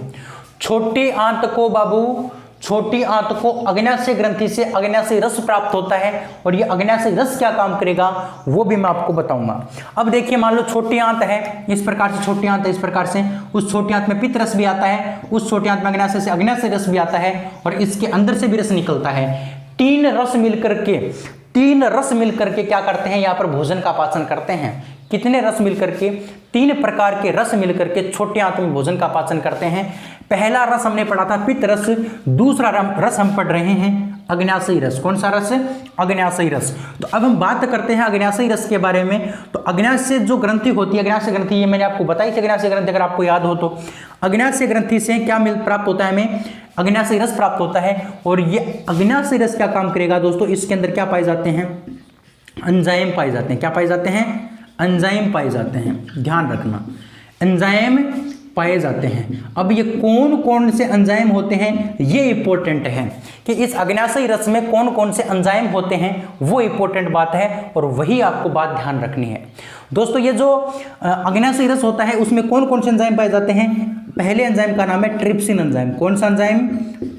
छोटी आंत को बाबू, छोटी आंत को अग्न्याशय ग्रंथि से अग्न्याशय रस प्राप्त होता है। और ये अग्न्याशय रस क्या काम करेगा वो भी मैं आपको बताऊंगा। अब देखिए, मान लो छोटी आंत है, इस प्रकार से छोटी आंत है, इस प्रकार से उस छोटी आंत में पित्त रस भी आता है, उस छोटी आंत में अग्न्याशय से अग्न्याशय रस भी आता है, और इसके अंदर से भी रस निकलता है। तीन रस मिलकर के क्या करते हैं? यहाँ पर भोजन का पाचन करते हैं। कितने रस मिलकर के? 3 प्रकार के रस मिलकर के छोटी आंत में भोजन का पाचन करते हैं। पहला रस हमने पढ़ा था पित्त रस, दूसरा रस हम पढ़ रहे हैं अग्न्याशयी रस। कौन सा रस? अग्न्याशयी रस। तो अब हम बात करते हैं अग्न्याशयी रस के बारे में। तो अग्न्याशय जो ग्रंथि होती है, अग्न्याशय ग्रंथि, ये मैंने आपको बताई थी अग्न्याशय ग्रंथि, अगर आपको याद हो तो। अग्न्याशय ग्रंथि से क्या प्राप्त होता है हमें? अग्न्याशयी रस प्राप्त होता है। और ये अग्न्याशयी रस क्या काम करेगा दोस्तों? इसके अंदर क्या पाए जाते हैं? एंजाइम पाए जाते हैं। क्या पाए जाते हैं? एंजाइम पाए जाते हैं। ध्यान रखना, एंजाइम पाए जाते हैं। अब ये कौन कौन से एंजाइम होते हैं ये इंपॉर्टेंट है, कि इस अग्न्याशयी रस में कौन कौन से एंजाइम होते हैं वो इंपॉर्टेंट बात है, और वही आपको बात ध्यान रखनी है। दोस्तों ये जो अग्न्याशयी रस होता है उसमें कौन कौन से एंजाइम पाए जाते हैं? पहले एंजाइम का नाम है ट्रिप्सिन एंजाइम। कौन सा enzyme?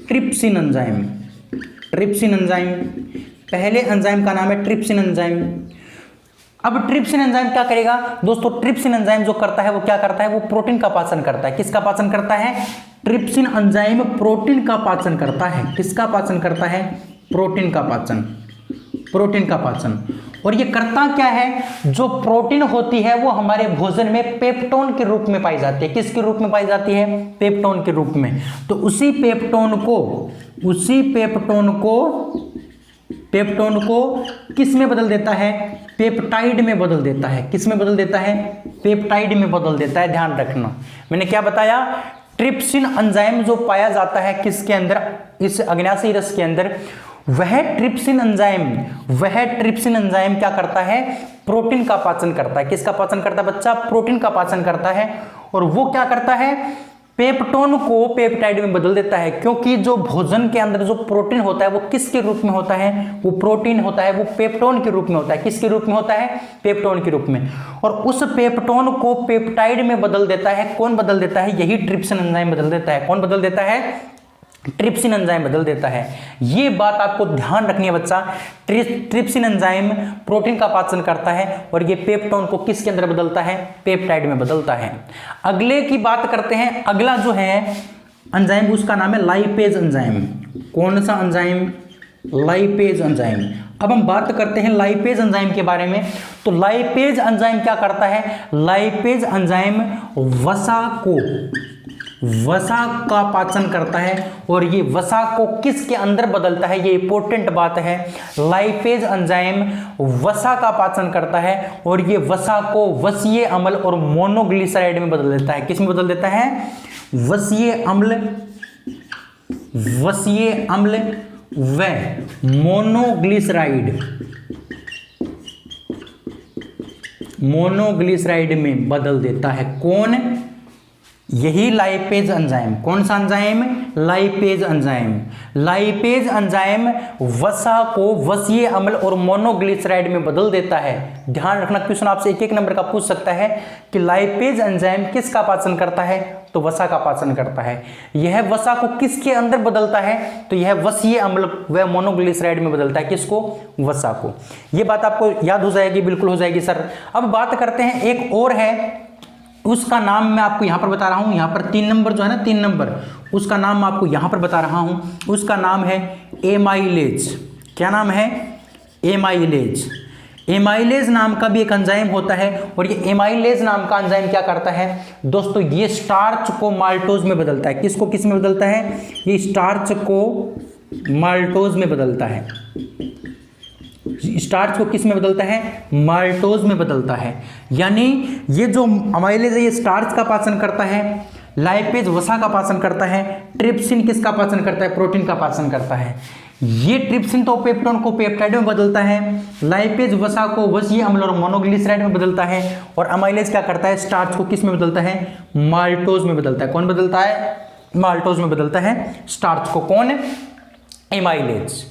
Trypsin enzyme. Trypsin enzyme, पहले एंजाइम का नाम है ट्रिप्सिन एंजाइम। अब ट्रिप्सिन एंजाइम क्या करेगा दोस्तों? ट्रिप्सिन एंजाइम जो करता है वो क्या करता है? वो प्रोटीन का पाचन करता है। किसका पाचन करता है? ट्रिप्सिन एंजाइम प्रोटीन का पाचन करता है। किसका पाचन करता है? प्रोटीन का पाचन। प्रोटीन का पाचन। और ये करता क्या है? जो प्रोटीन होती है वो हमारे भोजन में पेप्टोन के रूप में पाई जाती है। किसके रूप में पाई जाती है? पेप्टोन के रूप में। तो उसी पेप्टोन को किस में बदल देता है? पेप्टाइड में बदल देता है। किस में बदल देता है? पेप्टाइड में बदल देता है। ध्यान रखना, मैंने क्या बताया? ट्रिप्सिन एंजाइम जो पाया जाता है किसके अंदर? इस अग्न्याशयी रस के अंदर। वह ट्रिप्सिन एंजाइम क्या करता है? प्रोटीन का पाचन करता है। किसका पाचन करता है बच्चा? प्रोटीन का पाचन करता है। और वो क्या करता है? पेप्टोन को पेप्टाइड में बदल देता है। क्योंकि जो भोजन के अंदर जो प्रोटीन होता है वो किसके रूप में होता है? वो प्रोटीन होता है, वो पेप्टोन के रूप में होता है। किसके रूप में होता है? पेप्टोन के रूप में। और उस पेप्टोन को पेप्टाइड में बदल देता है। कौन बदल देता है? यही ट्रिप्सिन एंजाइम बदल देता है। कौन बदल देता है? ट्रिप्सिन एंजाइम बदल देता है। ये बात आपको ध्यान रखनी है बच्चा। ट्रिप्सिन एंजाइम प्रोटीन का पाचन करता है और ये पेप्टोन को किसके अंदर बदलता है? पेप्टाइड में बदलता है। अगले की बात करते हैं। अगला जो है एंजाइम उसका नाम है लाइपेज एंजाइम। कौन सा एंजाइम? Lipase enzyme. अब हम बात करते हैं लाइपेज एंजाइम के बारे में। तो लाइपेज एंजाइम क्या करता है? लाइपेज एंजाइम वसा का पाचन करता है। और ये वसा को किसके अंदर बदलता है? ये इंपॉर्टेंट बात है। लाइपेज एंजाइम वसा का पाचन करता है और ये वसा को वसीय अम्ल और मोनोग्लिसराइड में बदल देता है। किस में बदल देता है? वसीय अम्ल व मोनोग्लिसराइड में बदल देता है। कौन? यही लाइपेज एंजाइम। कौन सा enzyme? Lipase enzyme. Lipase enzyme वसा को वसीय अम्ल और मोनोग्लिसराइड में बदल देता है। ध्यान रखना, क्वेश्चन आपसे एक एक नंबर का पूछ सकता है कि लाइपेज एंजाइम किसका पाचन करता है? तो वसा का पाचन करता है। यह वसा को किसके अंदर बदलता है? तो यह वसीय अम्ल व मोनोग्लिसराइड में बदलता है। किसको? वसा को। यह बात आपको याद हो जाएगी, बिल्कुल हो जाएगी सर। अब बात करते हैं एक और है, उसका नाम मैं आपको यहां पर बता रहा हूं। यहां पर 3 नंबर जो है ना, 3 नंबर, उसका नाम मैं आपको यहां पर बता रहा हूं। उसका नाम है एमाइलेज। क्या नाम है? एमाइलेज। एमाइलेज नाम का भी एक एंजाइम होता है। और ये एमाइलेज नाम का एंजाइम क्या करता है दोस्तों? ये स्टार्च को माल्टोज में बदलता है। किसको किस में बदलता है? ये स्टार्च को माल्टोज में बदलता है। स्टार्च को किस में बदलता है? माल्टोज में बदलता है। यानी ये जो अमाइलेज है ये स्टार्च का पाचन करता है, लाइपेज वसा का पाचन करता है, ट्रिप्सिन किसका पाचन करता है? प्रोटीन का पाचन करता है। ये ट्रिप्सिन तो पेप्टोन को पेप्टाइड में बदलता है, लाइपेज वसा को वसीय अम्ल और मोनोग्लिसराइड में बदलता है, और अमाइलेज क्या करता है? स्टार्च को किस में बदलता है? माल्टोज में बदलता है। कौन बदलता है? माल्टोज में बदलता है स्टार्च को। कौन? एमाइलेज।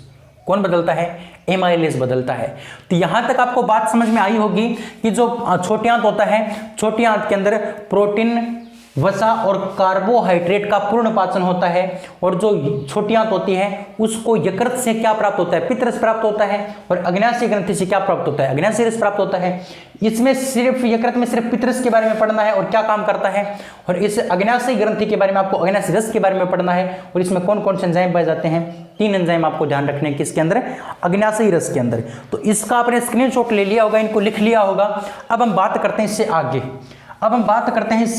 कौन बदलता है? एमाइलेज बदलता है। तो यहां तक आपको बात समझ में आई होगी कि जो छोटी आंत होता है, छोटी आंत के अंदर प्रोटीन, वसा और कार्बोहाइड्रेट का पूर्ण पाचन होता है। और जो छोटी आंत होती है उसको यकृत से क्या प्राप्त होता है? पित्त रस प्राप्त होता है। और अग्न्याशयी ग्रंथि से क्या प्राप्त होता है? अग्न्याशयी रस प्राप्त होता है। इसमें सिर्फ यकृत में सिर्फ पित्त रस के बारे में पढ़ना है और क्या काम करता है। और इस अग्न्याशयी ग्रंथि के बारे में आपको अग्न्याशयी रस के बारे में पढ़ना है। और इसमें कौन कौन से एंजाइम पाए जाते हैं? 3 एंजाइम आपको ध्यान रखने हैं। किसके अंदर? अग्न्याशयी रस के अंदर। तो इसका आपने स्क्रीनशॉट ले लिया होगा, इनको लिख लिया होगा। अब हम बात करते हैं इससे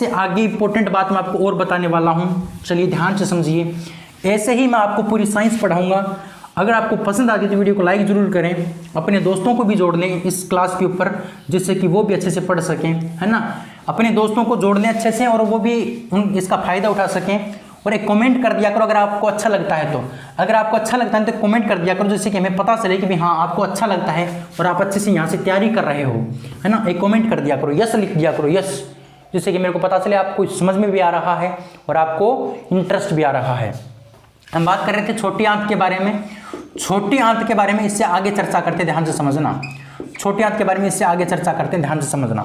आगे। इंपॉर्टेंट बात मैं आपको और बताने वाला हूं। चलिए ध्यान से समझिए। ऐसे ही मैं आपको पूरी साइंस पढ़ाऊंगा। अगर आपको पसंद आती तो वीडियो को लाइक जरूर करें, अपने दोस्तों को भी जोड़ लें इस क्लास के ऊपर, जिससे कि वो भी अच्छे से पढ़ सकें, है ना। अपने दोस्तों को जोड़ लें अच्छे से और वो भी इसका फायदा उठा सकें। और एक कमेंट कर दिया करो अगर आपको अच्छा लगता है तो। अगर आपको अच्छा लगता है तो कमेंट कर दिया करो, जिससे कि हमें पता चले कि भाई हाँ आपको अच्छा लगता है और आप अच्छे से यहाँ से तैयारी कर रहे हो, है ना। एक कमेंट कर दिया करो, यस लिख दिया करो, यस, जिससे कि मेरे को पता चले आपको समझ में भी आ रहा है और आपको इंटरेस्ट भी आ रहा है। हम बात कर रहे थे छोटी आंत के बारे में। छोटी आंत के बारे में इससे आगे चर्चा करते, ध्यान से समझना। छोटी आंत के बारे में इससे आगे चर्चा करते हैं, ध्यान से समझना।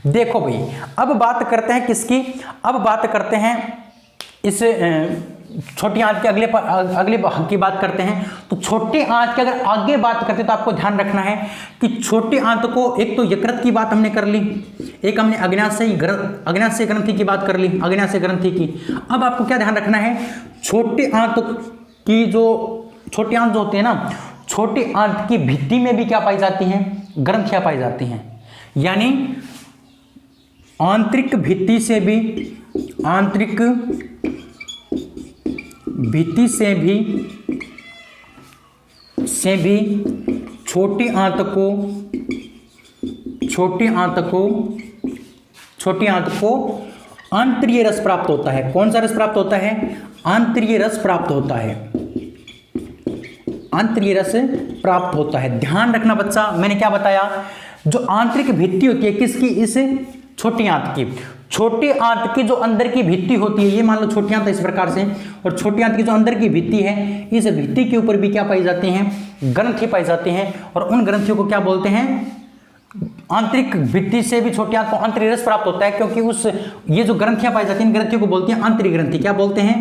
देखो भाई, अब बात करते हैं किसकी, अब बात करते हैं इस छोटी आंत के अगले भाग की बात करते हैं। तो छोटी आंत की अगर आगे बात करते हैं तो आपको ध्यान रखना है कि छोटी आंत को, एक तो यकृत की बात हमने कर ली, एक हमने अग्न्याशयी ग्रंथि की बात कर ली, अग्न्याशयी ग्रंथि की। अब आपको क्या ध्यान रखना है, छोटी आंत जो होती है ना, छोटी आंत की भित्ति में भी क्या पाई जाती हैं, ग्रंथियां पाई जाती हैं। यानी आंतरिक भित्ति से भी छोटी आंत को आंतरीय रस प्राप्त होता है। कौन सा रस प्राप्त होता है, आंतरीय रस प्राप्त होता है, आंतरीय रस प्राप्त होता है। ध्यान रखना बच्चा, मैंने क्या बताया, जो आंतरिक भित्ति होती है किसकी, इस छोटी आंत की, छोटी आंत की जो अंदर की भित्ति होती है, ये मान लो छोटी आंत इस प्रकार से, और छोटी आंत की जो अंदर की भित्ति है, इस भित्ति के ऊपर भी क्या पाई जाती हैं, ग्रंथि पाई जाती हैं। और उन ग्रंथियों को क्या बोलते हैं, आंतरिक भित्ति से भी छोटी आंत को आंतरिक रस प्राप्त होता है, क्योंकि ये जो ग्रंथियां पाई जाती हैं, इन ग्रंथियों को बोलते हैं आंतरिक ग्रंथि। क्या बोलते हैं,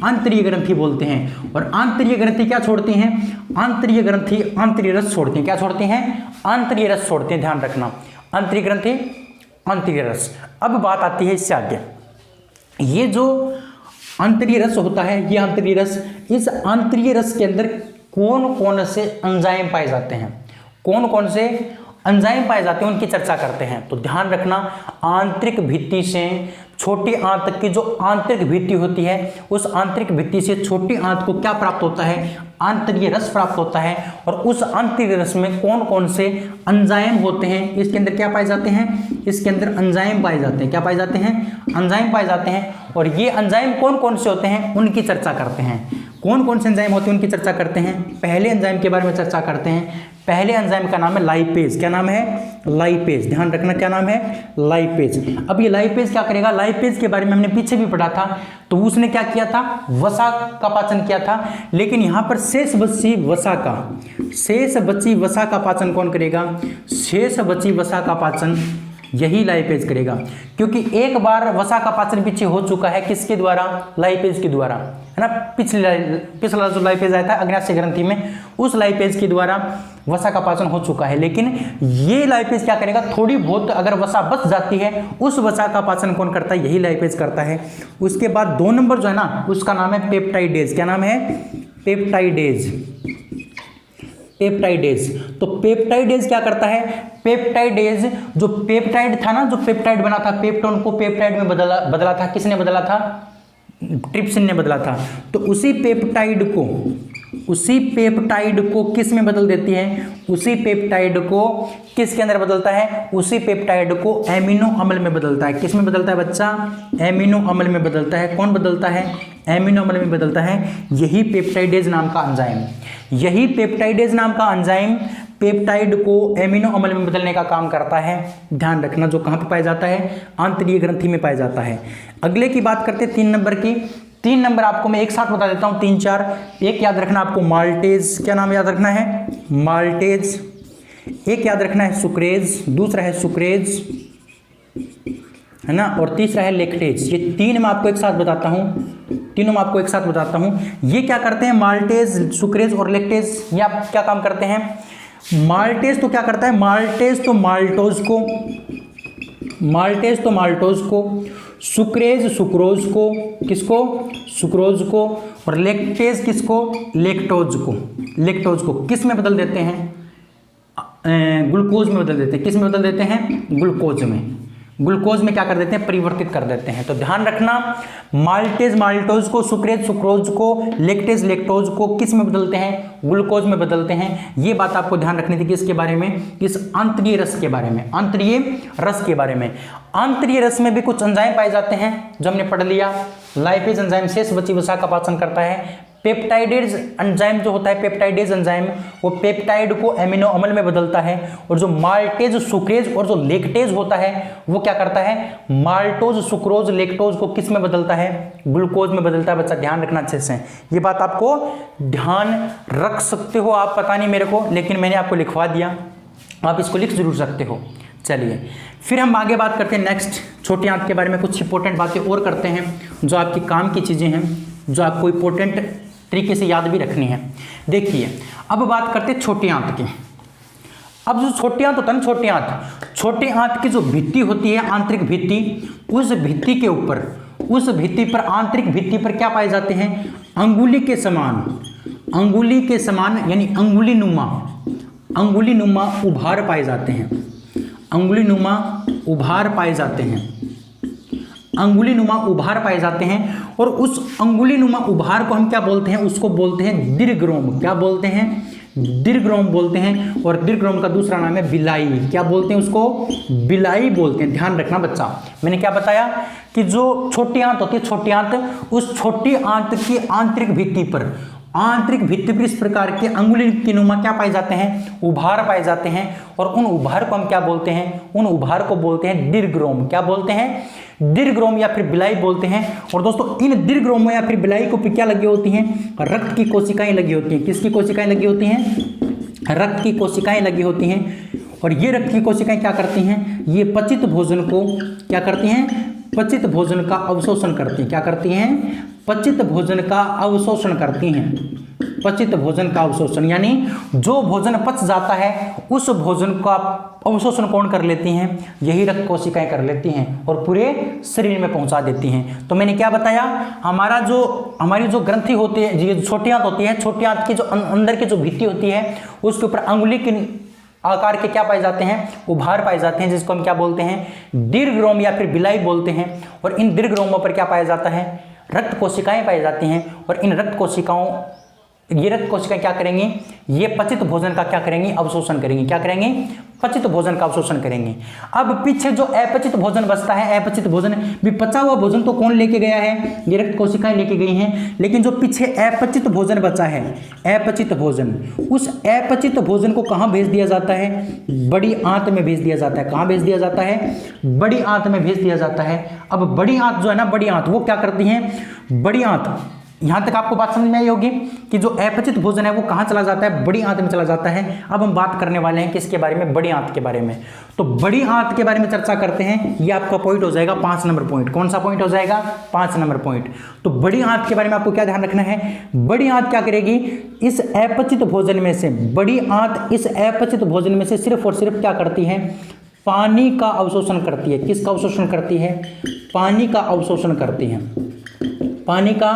आंतरिक ग्रंथि बोलते हैं। और आंतरिक ग्रंथि क्या छोड़ती हैं, आंतरिक ग्रंथि आंतरिक रस छोड़ती हैं। क्या छोड़ती हैं, आंतरिक रस छोड़ती हैं, ध्यान रखना, आंतरिक ग्रंथि आंतरिक रस। अब बात आती है इससे आगे, ये जो आंतरिक रस होता है, ये आंतरिक रस, इस आंतरिक रस के अंदर कौन कौन से एंजाइम पाए जाते हैं, कौन कौन से एंजाइम पाए जाते हैं, उनकी चर्चा करते हैं। तो ध्यान रखना, आंतरिक भित्ति से छोटी आंत की जो आंतरिक भित्ति होती है, उस आंतरिक भित्ति से छोटी आंत को क्या प्राप्त होता है, आंतरिक रस प्राप्त होता है। और उस आंतरिक रस में कौन कौन से एंजाइम होते हैं, इसके अंदर क्या पाए जाते हैं, इसके अंदर एंजाइम पाए जाते हैं। क्या पाए जाते हैं, एंजाइम पाए जाते हैं। और ये एंजाइम कौन कौन से होते हैं, उनकी चर्चा करते हैं। कौन कौन से एंजाइम होते हैं, उनकी चर्चा करते हैं। पहले एंजाइम के बारे में चर्चा करते हैं। पहले एंजाइम का नाम है लाइपेज। क्या नाम है, लाइपेज। ध्यान रखना, क्या नाम है, लाइपेज। अब ये लाइपेज क्या करेगा, लाइपेज के बारे में हमने पीछे भी पढ़ा था। तो उसने क्या किया था, वसा का पाचन किया था। लेकिन यहाँ पर शेष बची वसा का पाचन कौन करेगा, शेष बची वसा का पाचन यही लाइपेज करेगा। क्योंकि एक बार वसा का पाचन पीछे हो चुका है, किसके द्वारा, लाइपेज के द्वारा, है ना। पिछला जो लाइपेज आया था अग्न्याशय ग्रंथि में, उस लाइपेज के द्वारा वसा का पाचन हो चुका है। लेकिन ये लाइपेज क्या करेगा, थोड़ी बहुत अगर वसा बच जाती है, उस वसा का पाचन कौन करता है, यही लाइपेज करता है। उसके बाद 2 नंबर जो है ना, उसका नाम है पेप्टाइडेज। क्या नाम है, पेप्टाइडेज। पेप्टाइडेज। तो पेप्टाइडेज क्या करता है, पेप्टाइडेज जो पेप्टाइड था ना, जो पेप्टाइड बना था, पेप्टोन को पेप्टाइड में बदला था। किसने बदला था, ट्रिप्सिन ने बदला था। तो उसी पेप्टाइड को किस में बदल देती है, उसी पेप्टाइड को किसके अंदर बदलता है, उसी पेप्टाइड को एमिनो अम्ल में बदलता है। किस में बदलता है बच्चा, एमिनो अम्ल में बदलता है। कौन बदलता है, एमिनो अम्ल में बदलता है। यही पेप्टाइडेज नाम का एंजाइम, यही पेप्टाइडेज नाम का एंजाइम पेप्टाइड को एमिनो अम्ल में बदलने का काम करता है। ध्यान रखना, जो कहाँ पे पाया जाता है, आंतरिक ग्रंथि में पाया जाता है। अगले की बात करते हैं 3 नंबर की। 3 नंबर आपको मैं एक साथ बता देता हूँ, 3 4। एक याद रखना आपको, माल्टेज। क्या नाम याद रखना है, माल्टेज। एक याद रखना है सुक्रेज, दूसरा है सुक्रेज, है ना, और तीसरा है लेक्टेज। ये 3 मैं आपको एक साथ बताता हूँ, तीनों मैं आपको एक साथ बताता हूँ। ये क्या करते हैं, माल्टेज, सुक्रेज और लेक्टेज, ये आप क्या काम करते हैं। माल्टेज तो क्या करता है, माल्टेज तो माल्टोज को, सुक्रेज सुक्रोज को, किसको, सुक्रोज को, और लेक्टेज किसको, लेक्टोज को किस में बदल देते हैं, ग्लूकोज में बदल देते हैं। किस में बदल देते हैं, ग्लूकोज में क्या कर देते हैं, परिवर्तित कर देते हैं। तो ध्यान रखना, माल्टेज माल्टोज को, सुक्रेज सुक्रोज को, लेक्टेज लेक्टोज को किस में बदलते हैं, ग्लूकोज में बदलते हैं। ये बात आपको ध्यान रखनी थी, किसके बारे में, इस आंतरीय रस के बारे में, आंतरीय रस के बारे में। आंतरीय रस में भी कुछ एंजाइम पाए जाते हैं, जो हमने पढ़ लिया। लाइपेज एंजाइम शेष बची वसा का पाचन करता है। पेप्टाइडेज एंजाइम जो होता है, पेप्टाइडेज एंजाइम, वो पेप्टाइड को एमिनो अम्ल में बदलता है। और जो माल्टेज सुक्रेज और जो लेक्टेज होता है, वो क्या करता है, माल्टोज सुक्रोज लेक्टोज को किस में बदलता है, ग्लूकोज में बदलता है। बच्चा ध्यान रखना अच्छे से, ये बात आपको ध्यान रख सकते हो आप, पता नहीं मेरे को, लेकिन मैंने आपको लिखवा दिया। आप इसको लिख जरूर सकते हो। चलिए फिर हम आगे बात करते हैं नेक्स्ट छोटी आंत के बारे में, कुछ इंपॉर्टेंट बातें और करते हैं जो आपकी काम की चीज़ें हैं, जो आपको इंपॉर्टेंट तरीके से याद भी रखनी है। देखिए अब बात करते हैं छोटी आंत की। अब जो छोटी आंत होता है ना, छोटी आंत की जो भित्ति होती है, आंतरिक भित्ति, उस भित्ति के ऊपर, उस भित्ति पर, आंतरिक भित्ति पर क्या पाए जाते हैं? अंगुली के समान यानी अंगुली नुमा उभार पाए जाते हैं। अंगुली नुमा उभार पाए जाते हैं और उस अंगुली नुमा उभार को हम क्या बोलते हैं? उसको बोलते हैं दीर्घरोम। क्या बोलते हैं? दीर्घरोम बोलते हैं। और दीर्घरोम का दूसरा नाम है बिलाई। क्या बोलते हैं उसको? बिलाई बोलते हैं। ध्यान रखना बच्चा, मैंने क्या बताया कि जो छोटी आंत होती है, छोटी आंत, उस छोटी आंत की आंतरिक भित्ति पर इस प्रकार के अंगुली की नुमा क्या पाए जाते हैं? उभार पाए जाते हैं। और उन उभार को हम क्या बोलते हैं? उन उभार को बोलते हैं दीर्घरोम। क्या बोलते हैं? दीर्घरोम या फिर बिलाई बोलते हैं। और दोस्तों इन दीर्घरोम या फिर बिलाई को क्या लगी होती हैं? रक्त की कोशिकाएं लगी होती हैं। किसकी कोशिकाएं लगी होती हैं? रक्त की कोशिकाएं लगी होती हैं। और ये रक्त की कोशिकाएं क्या करती हैं? ये पचित भोजन को क्या करती हैं? पचित भोजन का अवशोषण करती हैं। क्या करती हैं? पचित भोजन का अवशोषण करती हैं। पचित भोजन का अवशोषण यानी जो भोजन पच जाता है उस भोजन का अवशोषण कौन कर लेती हैं? यही रक्त कोशिकाएं कर लेती हैं और पूरे शरीर में पहुंचा देती हैं। तो मैंने क्या बताया, हमारी जो ग्रंथि होती है, ये छोटी आंत होती है, छोटी आंत की जो अंदर की जो भित्ति होती है उसके ऊपर अंगुली के आकार के क्या पाए जाते हैं? उभार पाए जाते हैं, जिसको हम क्या बोलते हैं? दीर्घरोम या फिर बिलाई बोलते हैं। और इन दीर्घरोमों पर क्या पाया जाता है? रक्त कोशिकाएं पाई जाती हैं। और इन रक्त कोशिकाएं क्या करेंगी? ये पचित भोजन का क्या करेंगी? अवशोषण करेंगी। क्या करेंगी? पचित भोजन का अवशोषण करेंगे। अब पीछे जो अपचित भोजन बचता है, अपचित भोजन भी, पचा हुआ भोजन तो कौन लेके गया है? ये रक्त कोशिकाएं लेके गई हैं। लेकिन जो पीछे अपचित भोजन बचा है, अपचित भोजन, उस अपचित भोजन को कहाँ भेज दिया जाता है? बड़ी आंत में भेज दिया जाता है। कहाँ भेज दिया जाता है? बड़ी आंत में भेज दिया जाता है। अब बड़ी आंत जो है ना, बड़ी आंत वो क्या करती है? बड़ी आंत, यहां तक आपको बात समझ में आई होगी कि जो अपचित भोजन है वो कहां चला जाता है? बड़ी आंत में चला जाता है। अब हम बात करने वाले हैं किसके बारे में? बड़ी आंत के बारे में। तो बड़ी आंत के बारे में चर्चा करते हैं। ये आपका पॉइंट हो जाएगा 5 नंबर पॉइंट। कौन सा पॉइंट हो जाएगा? 5 नंबर पॉइंट। तो बड़ी आंत के बारे में आपको क्या ध्यान रखना है? बड़ी आंत क्या करेगी? इस अपचित भोजन में से, बड़ी आंत इस अपचित भोजन में से सिर्फ और सिर्फ क्या करती है? पानी का अवशोषण करती है। किसका अवशोषण करती है? पानी का अवशोषण करती है। पानी का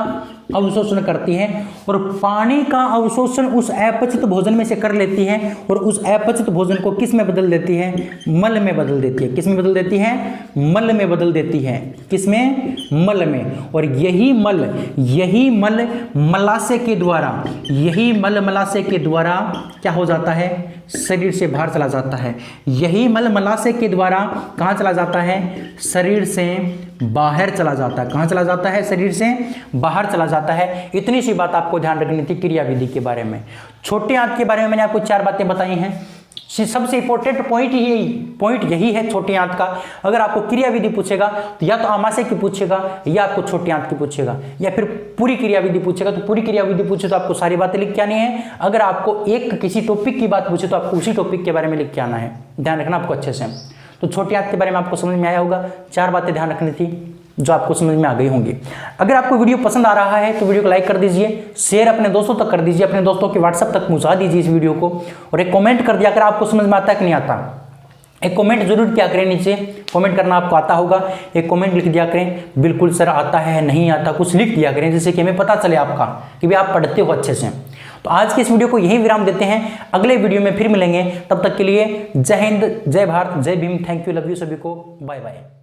अवशोषण करती है। और पानी का अवशोषण उस अपचित भोजन में से कर लेती है और उस अपचित भोजन को किस में बदल देती है? मल में बदल देती है। किस में बदल देती है? मल में बदल देती है। किस में? मल में। और यही मल मलाशय के द्वारा क्या हो जाता है? शरीर से बाहर चला जाता है। यही मल मलाशय के द्वारा कहाँ चला जाता है? शरीर से बाहर चला जाता है। कहाँ चला जाता है? शरीर से बाहर चला जाता है। इतनी सी बात आपको ध्यान रखनी थी क्रिया विधि के बारे में। छोटी आंत के बारे में मैंने आपको 4 बातें बताई हैं। सबसे इंपॉर्टेंट पॉइंट यही है छोटी आंत का। अगर आपको क्रिया विधि पूछेगा तो या तो आमाशय की पूछेगा या आपको छोटी आंत की पूछेगा, या फिर पूरी क्रिया विधि पूछेगा। तो पूरी क्रिया विधि पूछे तो आपको सारी बातें लिख के आनी है। अगर आपको एक किसी टॉपिक की बात पूछे तो आपको उसी टॉपिक के बारे में लिख के आना है। ध्यान रखना आपको अच्छे से। तो छोटी आंत के बारे में आपको समझ में आया होगा। 4 बातें ध्यान रखनी थी जो आपको समझ में आ गई होंगी। अगर आपको वीडियो पसंद आ रहा है तो वीडियो को लाइक कर दीजिए, शेयर अपने दोस्तों तक कर दीजिए, अपने दोस्तों के व्हाट्सएप तक पहुंचा दीजिए इस वीडियो को। और एक कमेंट कर दिया अगर आपको समझ में आता है कि नहीं आता। एक कमेंट जरूर किया करें, नीचे कमेंट करना आपको आता होगा, एक कमेंट लिख दिया करें, बिल्कुल सर आता है, नहीं आता, कुछ लिख दिया करें जिससे कि हमें पता चले आपका कि भाई आप पढ़ते हो अच्छे से। तो आज के इस वीडियो को यहीं विराम देते हैं। अगले वीडियो में फिर मिलेंगे। तब तक के लिए जय हिंद, जय भारत, जय Bhim. Thank you, love you सभी को। Bye bye.